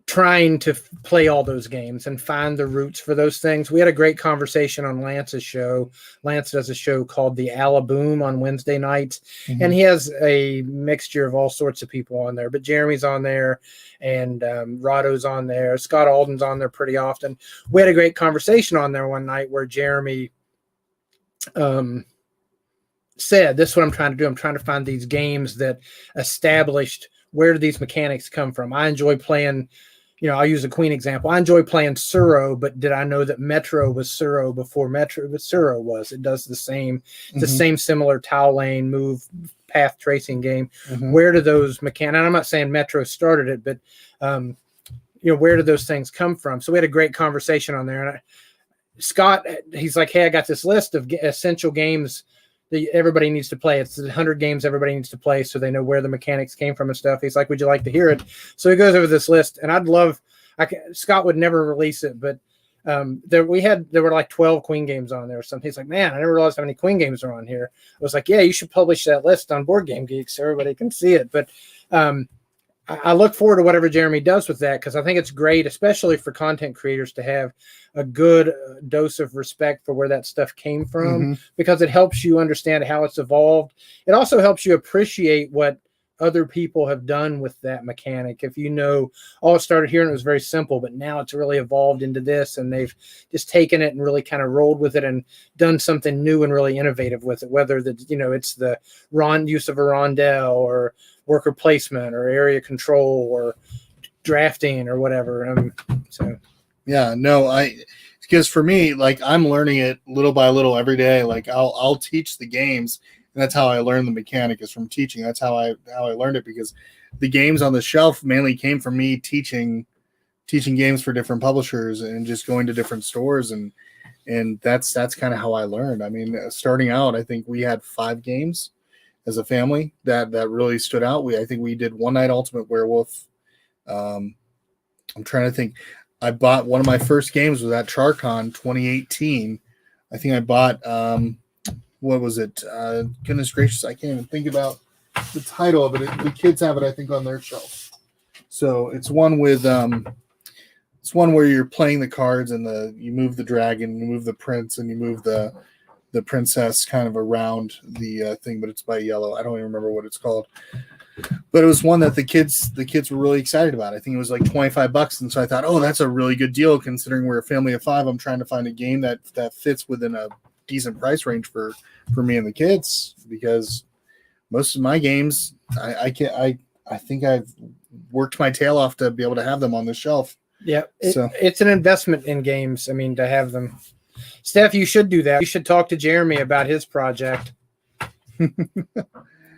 trying to play all those games and find the roots for those things. We had a great conversation on Lance's show. Lance does a show called The Alaboom on Wednesday nights, and he has a mixture of all sorts of people on there, but Jeremy's on there, and Rahdo's on there. Scott Alden's on there pretty often. We had a great conversation on there one night where Jeremy said, this is what I'm trying to do. I'm trying to find these games that established, where do these mechanics come from? I enjoy playing, I'll use a Queen example. I enjoy playing Suro, but did I know that Metro was Suro before Suro was? It does the same, the same similar tile lane move path tracing game. Where do those mechanics, and I'm not saying Metro started it, but where do those things come from? So we had a great conversation on there. And Scott, he's like, hey, I got this list of essential games that everybody needs to play. It's 100 games everybody needs to play so they know where the mechanics came from and stuff. He's like, would you like to hear it? So he goes over this list, and Scott would never release it, but there were like 12 Queen games on there or something. He's like, man, I never realized how many Queen games are on here. I was like, yeah, you should publish that list on Board Game Geek so everybody can see it. But I look forward to whatever Jeremy does with that, because I think it's great, especially for content creators, to have a good dose of respect for where that stuff came from, because it helps you understand how it's evolved. It also helps you appreciate what other people have done with that mechanic. If it started here and it was very simple, but now it's really evolved into this, and they've just taken it and really kind of rolled with it and done something new and really innovative with it, whether it's the use of a rondelle or worker placement or area control or drafting or whatever. Because for me, like, I'm learning it little by little every day. Like, I'll teach the games, and that's how I learn the mechanic, is from teaching. That's how I learned it, because the games on the shelf mainly came from me teaching games for different publishers and just going to different stores, and that's kind of how I learned. I mean, starting out, I think we had 5 games as a family that really stood out. I think we did One Night Ultimate Werewolf. I'm trying to think. I bought one of my first games was at CharCon 2018. I think I bought what was it? Goodness gracious, I can't even think about the title of it. The kids have it, I think, on their shelf. So it's one with it's one where you're playing the cards, and you move the dragon, you move the prince, and you move the princess kind of around the thing, but it's by Yellow. I don't even remember what it's called. But it was one that the kids were really excited about. I think it was like $25, and so I thought, oh, that's a really good deal considering we're a family of 5. I'm trying to find a game that fits within a decent price range for me and the kids, because most of my games, I think I've worked my tail off to be able to have them on the shelf. Yeah, it's an investment in games. I mean, to have them. Steph, you should do that. You should talk to Jeremy about his project.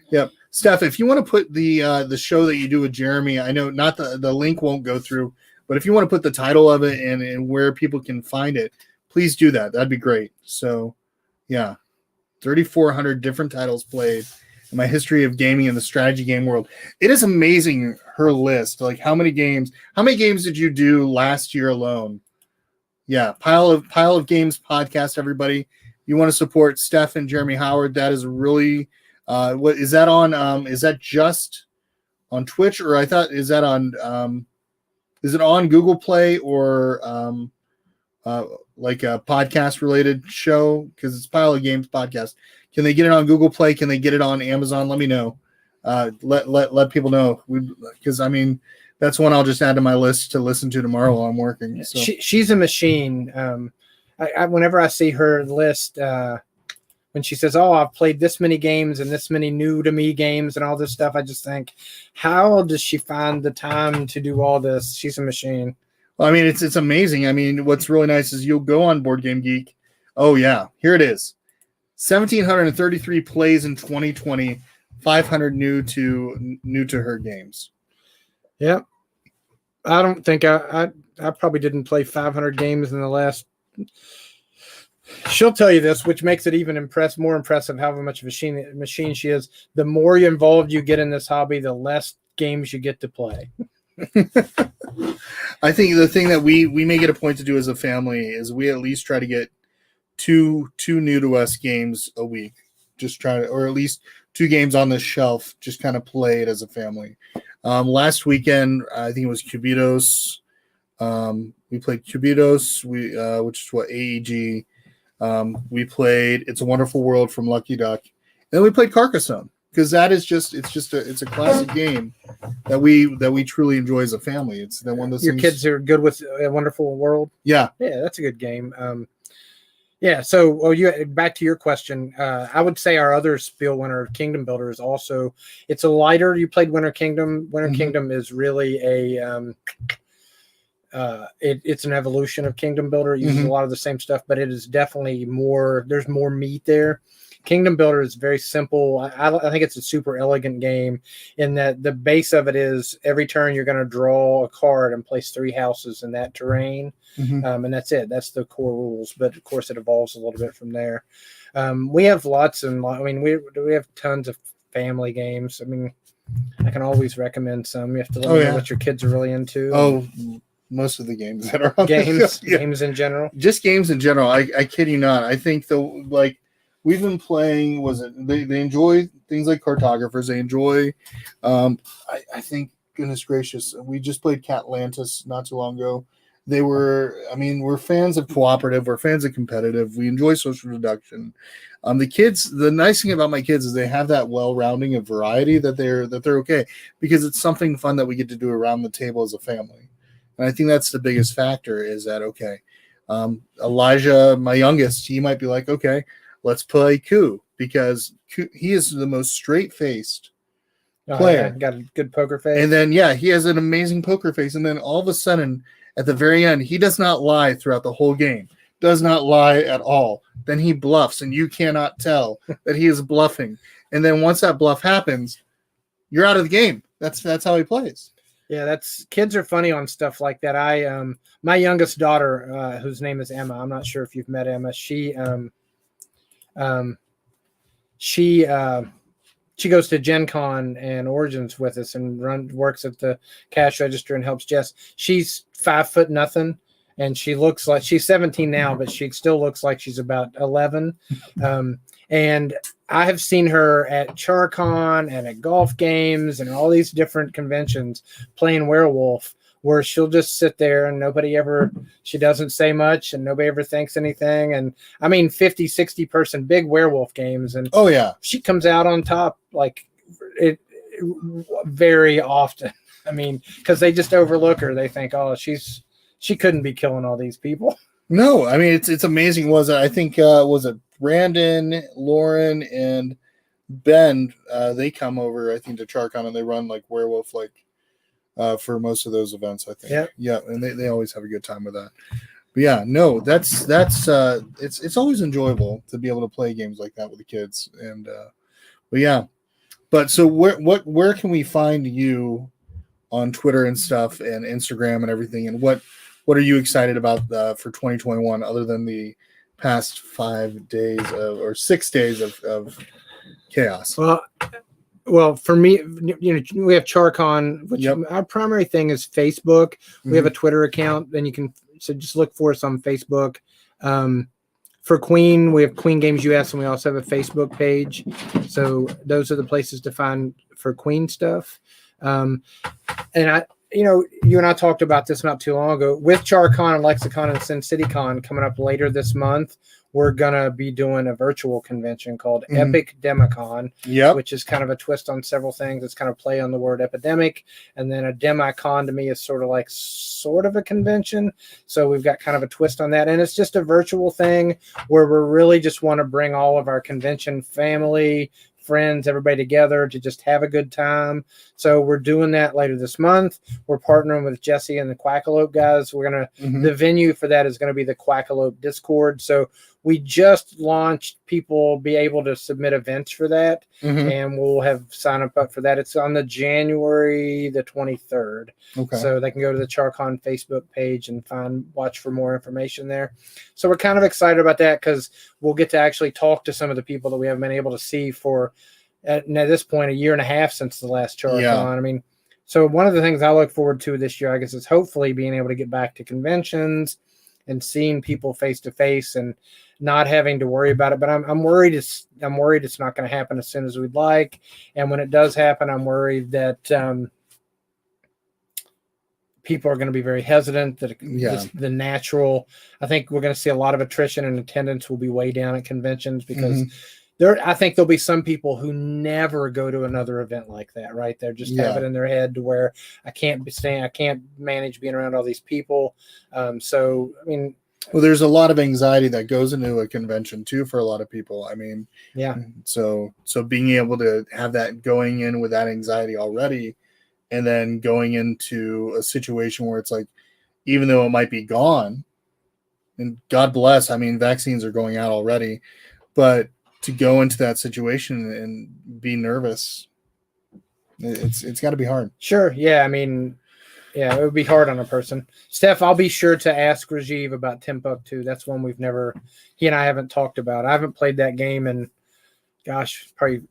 Yep. Steph, if you want to put the show that you do with Jeremy, I know not the link won't go through, but if you want to put the title of it and where people can find it, please do that. That'd be great. So, yeah, 3,400 different titles played in my history of gaming in the strategy game world. It is amazing, her list. Like, how many games did you do last year alone? Yeah, Pile of Games podcast, everybody. You want to support Steph and Jeremy Howard, that is really what is that on? Is that just on Twitch, or I thought is that on? Is it on Google Play or like a podcast related show? Because it's Pile of Games podcast. Can they get it on Google Play? Can they get it on Amazon? Let me know. let people know, because I mean that's one I'll just add to my list to listen to tomorrow while I'm working. So. She's a machine. Whenever I see her list, when she says, "Oh, I've played this many games and this many new to me games and all this stuff," I just think, how does she find the time to do all this? She's a machine. Well, I mean, it's amazing. I mean, what's really nice is you'll go on Board Game Geek. Oh yeah, here it is. 1,733 plays in 2020, 500 new to her games. Yep. I don't think I probably didn't play 500 games in the last. She'll tell you this, which makes it even more impressive how much of a machine she is. The more involved you get in this hobby, the less games you get to play. I think the thing that we make it a point to do as a family is we at least try to get two new to us games a week. Just try to, or at least 2 games on the shelf, just kind of play it as a family. Last weekend, I think it was Cubitos. We played Cubitos, which is what AEG. We played It's a Wonderful World from Lucky Duck, and then we played Carcassonne, because that is it's a classic game that we truly enjoy as a family. It's that one of those. Your kids are good with A Wonderful World. Yeah, that's a good game. Yeah. So, you back to your question. I would say our other Spiel winner, Kingdom Builder, is also. It's a lighter. You played Winter Kingdom. Kingdom is really a. It's an evolution of Kingdom Builder. It uses a lot of the same stuff, but it is definitely more. There's more meat there. Kingdom Builder is very simple. I think it's a super elegant game in that the base of it is every turn you're going to draw a card and place 3 houses in that terrain. And that's it. That's the core rules. But of course, it evolves a little bit from there. We have lots and I mean, we have tons of family games. I mean, I can always recommend some. You have to let me know what your kids are really into. Most of the games that are on games in general. Just games in general. I kid you not. I think we've been playing. They enjoy things like Cartographers. They enjoy. I think, goodness gracious, we just played Catlantis not too long ago. We're fans of cooperative. We're fans of competitive. We enjoy social deduction. The kids. The nice thing about my kids is they have that well-rounding of variety that they're okay, because it's something fun that we get to do around the table as a family. And I think that's the biggest factor is that, okay, Elijah, my youngest, he might be like, okay, let's play Coup, because he is the most straight-faced player. Got a good poker face. And then, he has an amazing poker face. And then all of a sudden, at the very end, he does not lie throughout the whole game. Does not lie at all. Then he bluffs, and you cannot tell that he is bluffing. And then once that bluff happens, you're out of the game. That's how he plays. Yeah, kids are funny on stuff like that. My youngest daughter, whose name is Emma. I'm not sure if you've met Emma. She goes to Gen Con and Origins with us and works at the cash register and helps Jess. She's 5'0", and she looks like she's 17 now, but she still looks like she's about 11. And I have seen her at CharCon and at golf games and all these different conventions playing Werewolf, where she'll just sit there and she doesn't say much and nobody ever thinks anything. And I mean, 50, 60 person big Werewolf games. And she comes out on top like it very often. I mean, because they just overlook her. They think, oh, she couldn't be killing all these people. No, I mean, it's amazing. Was it Brandon, Lauren, and Ben? They come over, I think, to CharCon, and they run like Werewolf for most of those events, I think. Yeah, and they always have a good time with that. But that's it's always enjoyable to be able to play games like that with the kids. And but so where can we find you on Twitter and stuff and Instagram and everything, and what are you excited about for 2021 other than the past 5 days or 6 days of chaos? Well, for me, we have CharCon, which our primary thing is Facebook. We have a Twitter account, and so just look for us on Facebook. For Queen, we have Queen Games US, and we also have a Facebook page. So those are the places to find for Queen stuff. And you and I talked about this not too long ago with CharCon and Lexicon and Sin City Con coming up later this month. we're going to be doing a virtual convention called Mhm. Epic Demicon, Yep. which is kind of a twist on several things. It's kind of play on the word epidemic. And then a Demicon to me is sort of a convention. So we've got kind of a twist on that. And it's just a virtual thing where we really just want to bring all of our convention family, friends, everybody together to just have a good time. So we're doing that later this month. We're partnering with Jesse and the Quackalope guys. We're going to, the venue for that is going to be the Quackalope Discord. So we just launched, people be able to submit events for that, and we'll have sign up for that. It's on the January the 23rd. Okay. So they can go to the CharCon Facebook page and watch for more information there. So we're kind of excited about that because we'll get to actually talk to some of the people that we haven't been able to see for at this point a year and a half since the last CharCon. Yeah. I mean, so one of the things I look forward to this year, I guess, is hopefully being able to get back to conventions and seeing people face to face and not having to worry about it. But I'm worried it's not going to happen as soon as we'd like. And when it does happen, I'm worried that people are going to be very hesitant. That the natural, I think we're going to see a lot of attrition and attendance will be way down at conventions because I think there'll be some people who never go to another event like that, right? They're just have it in their head to where I can't manage being around all these people. So, I mean, well, there's a lot of anxiety that goes into a convention too for a lot of people. I mean, yeah. So being able to have that going in with that anxiety already, and then going into a situation where it's like, even though it might be gone, and God bless, I mean, vaccines are going out already, but to go into that situation and be nervous, it's got to be hard. Sure. Yeah. I mean, yeah, it would be hard on a person. Steph, I'll be sure to ask Rajiv about Timbuktu. That's one he and I haven't talked about. I haven't played that game in, gosh, probably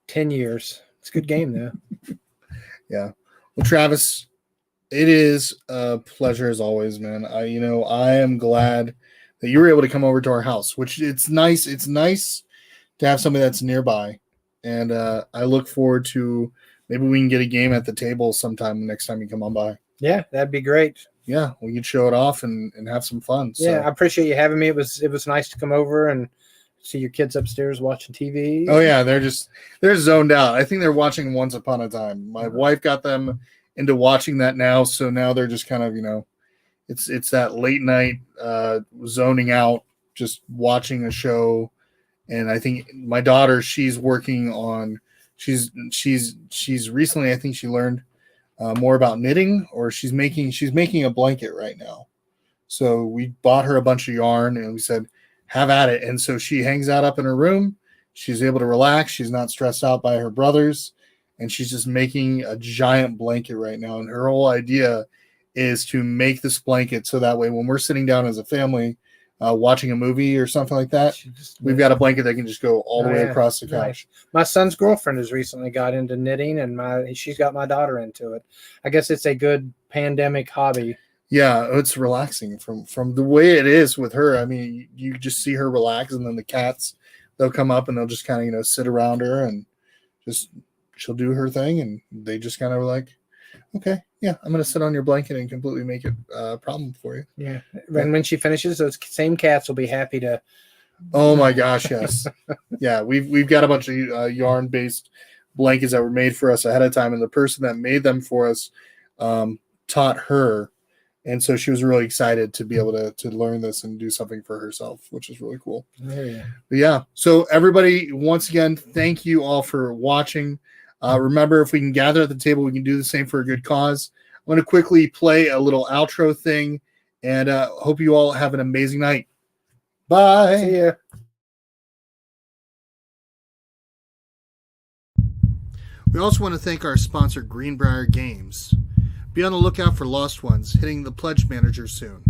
10 years. It's a good game, though. Yeah. Well, Travis, it is a pleasure as always, man. I am glad that you were able to come over to our house, which it's nice. It's nice to have somebody that's nearby. And I look forward to maybe we can get a game at the table sometime next time you come on by. Yeah, that'd be great. Yeah, we could show it off and have some fun. Yeah, I appreciate you having me. It was nice to come over and see your kids upstairs watching TV. Oh yeah, they're zoned out. I think they're watching Once Upon a Time. My wife got them into watching that now, so now they're just kind of, it's that late night zoning out, just watching a show. And I think my daughter, she's working on she's recently, I think she learned more about knitting, or she's making a blanket right now. So we bought her a bunch of yarn and we said, have at it. And so she hangs out up in her room. She's able to relax. She's not stressed out by her brothers. And she's just making a giant blanket right now. And her whole idea is to make this blanket so that way when we're sitting down as a family watching a movie or something like that, we've got a blanket that can just go all the way across the couch. Nice. My son's girlfriend has recently got into knitting, and she's got my daughter into it. I guess it's a good pandemic hobby. Yeah, it's relaxing from the way it is with her. I mean, you just see her relax, and then the cats, they'll come up and they'll just kind of sit around her and just she'll do her thing, and they just kind of like, okay, yeah, I'm going to sit on your blanket and completely make it a problem for you. Yeah. When she finishes, those same cats will be happy to. Oh my gosh, yes. Yeah, we've got a bunch of yarn-based blankets that were made for us ahead of time, and the person that made them for us taught her, and so she was really excited to be able to learn this and do something for herself, which is really cool. Yeah. But yeah, so everybody, once again, thank you all for watching. Remember, if we can gather at the table, we can do the same for a good cause. I'm going to quickly play a little outro thing, and hope you all have an amazing night. Bye. See ya. We also want to thank our sponsor, Greenbrier Games. Be on the lookout for Lost Ones hitting the Pledge Manager soon.